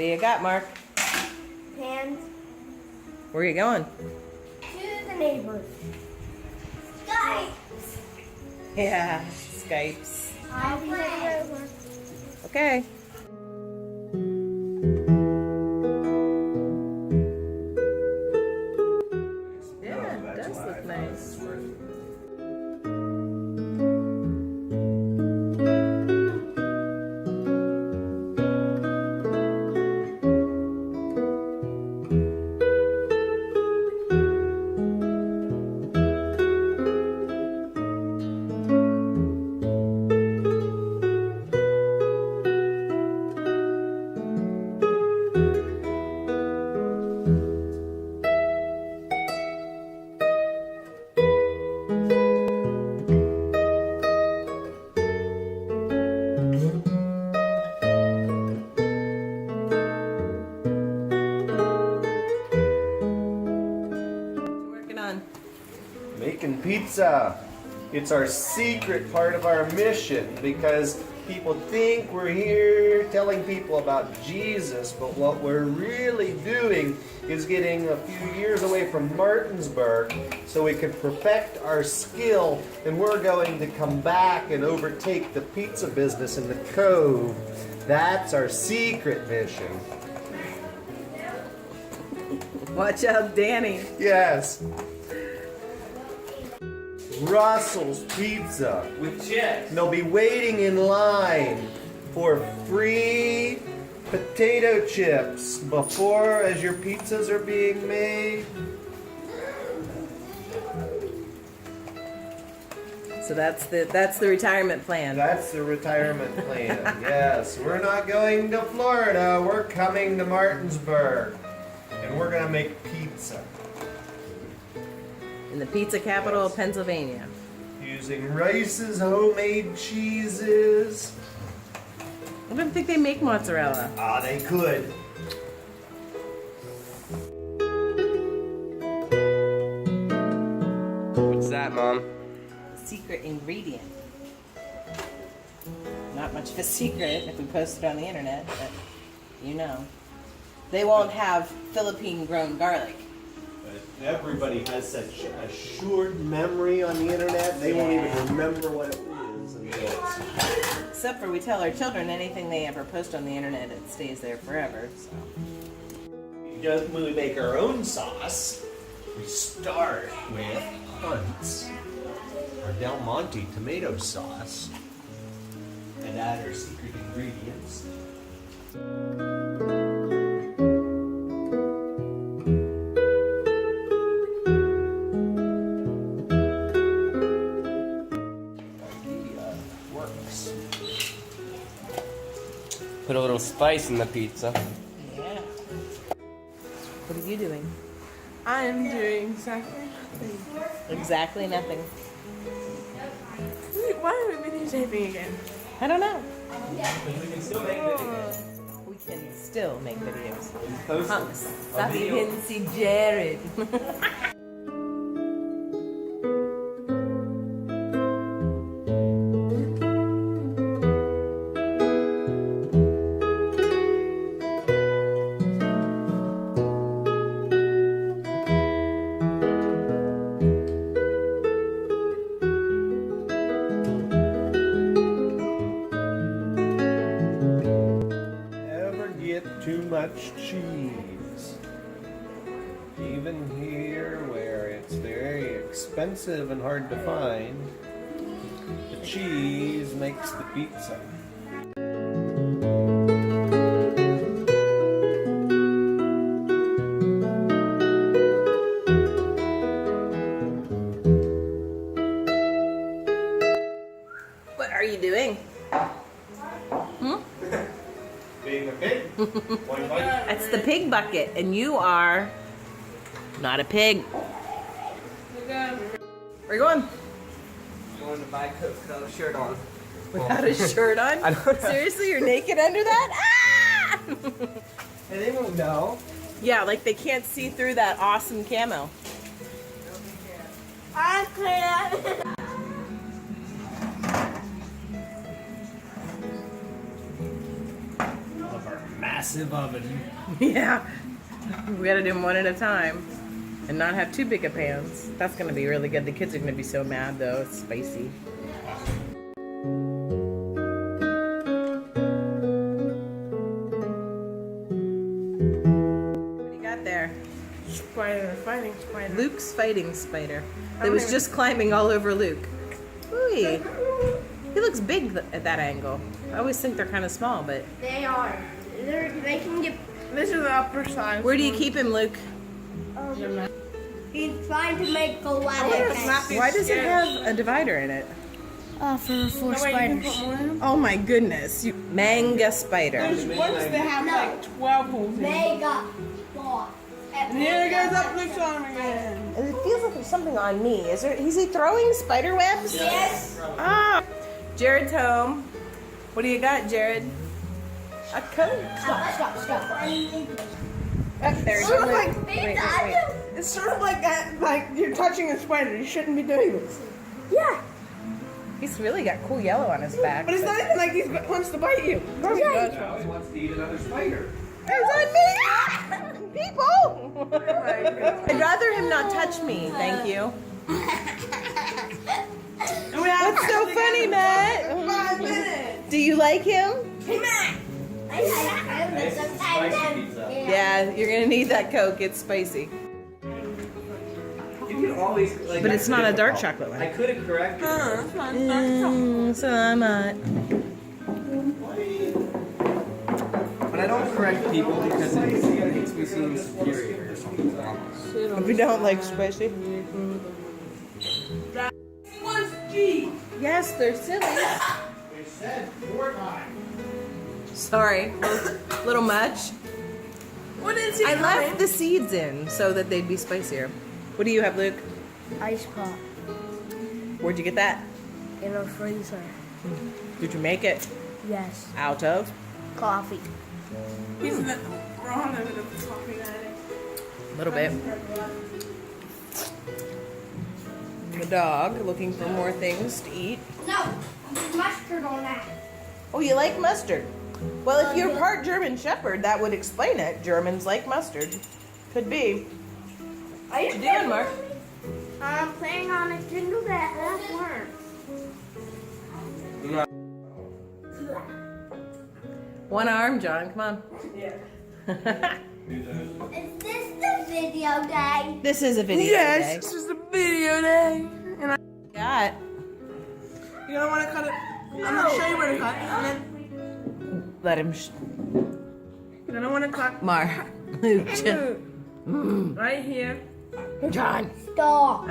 do you got, Mark? Pans Where are you going? to the neighbors. Guys! Yeah, Skypes. I'll be right over. Okay. Yeah, it does look nice. Working on. Making pizza. It's our secret part of our mission because people think we're here telling people about Jesus, but what we're really doing is getting a few years away from Martinsburg so we can perfect our skill, and we're going to come back and overtake the pizza business in the Cove. That's our secret mission. Watch out, Danny. Yes. Russell's Pizza. With chips. And they'll be waiting in line for free potato chips before as your pizzas are being made. So that's the retirement plan. That's the retirement plan. Yes, we're not going to Florida. We're coming to Martinsburg. And we're going to make pizza In the pizza capital of Pennsylvania. using Rice's homemade cheeses. I don't think they make mozzarella. Ah, they could. What's that, Mom? Secret ingredient. Not much of a secret if we post it on the internet, but you know. They won't have Philippine grown garlic. Everybody has such a short memory on the internet, they won't even remember what it is until it's... Except for we tell our children anything they ever post on the internet, it stays there forever. So. When we make our own sauce, we start with Hunt's, our Del Monte tomato sauce, and add our secret ingredients. Works. Put a little spice in the pizza. Yeah. What are you doing? I'm doing exactly nothing. Exactly nothing. Why are we videotaping again? I don't know. We can still make videos. We can still make videos. Post Huh. it. Stop, you can see Jared. Never get too much cheese. Even here where it's very expensive and hard to find, the cheese makes the pizza. What are you doing? Being a pig? Point blank. That's the pig bucket, and you are not a pig. Where are you going? Going to buy Coco shirt on. Without a shirt on? I don't know. Seriously, you're naked under that? Ah! And they won't know. Yeah, like they can't see through that awesome camo. I can't. Of our massive oven. Yeah. We gotta do them one at a time. And not have too big of pans. That's gonna be really good. The kids are gonna be so mad though. It's spicy. What do you got there? Spider, fighting spider. Luke's fighting spider. That was just climbing all over Luke. Ooh. He looks big at that angle. I always think they're kind of small, but They are. They can get. This is the upper size. where do you keep him, Luke? He's trying to make a ladder. Why does it have a divider in it? For No, wait, you can put more in them? Oh my goodness. Manga spider. There's ones that have No. like 12 holes in them. Mega boss. And here it goes up Luke's arm again. It feels like there's something on me. Is he throwing spider webs? Yes. Ah. Jared's home. What do you got, Jared? A coat. Stop. Oh, there's Sort your of Luke. like- Wait. It's sort of like that, like you're touching a spider. You shouldn't be doing this. Yeah. He's really got cool yellow on his back. But it's not even like he wants to bite you. Now he wants to eat another spider. It's on me! People! I'd rather him not touch me, thank you. That's so funny, Matt. 5 minutes. Do you like him? I like him, but sometimes Spicy pizza. Yeah, you're gonna need that Coke. It's spicy. You can always, like, But it's not a dark chocolate I one. could have corrected her. It's not dark chocolate. So I'm not. But I don't correct people because it makes me seem superior or something. If you don't like spicy. One's G. Yes, they're silly. They said 4 times. Sorry, little much. What is he I doing? left the seeds in so that they'd be spicier. What do you have, Luke? Ice pop Where'd you get that? in a freezer. Did you make it Yes. out of? Coffee. He's the wrong end of the coffee addict. A little bit. The dog looking for more things to eat. No. Mustard on that. Oh, you like mustard? Well, if you're part German Shepherd, that would explain it. Germans like mustard. Could be. Are What you doing, Mark? I'm playing on a Kindle that has worms. One arm, John. Come on. Yeah. Is this the video day? This is a video Yes, today. this is the video day. And Got. you don't want to cut it. I'm gonna show you where to cut. And then Let him. you don't want to cut. Mark. Luke. Right here. John. Stop.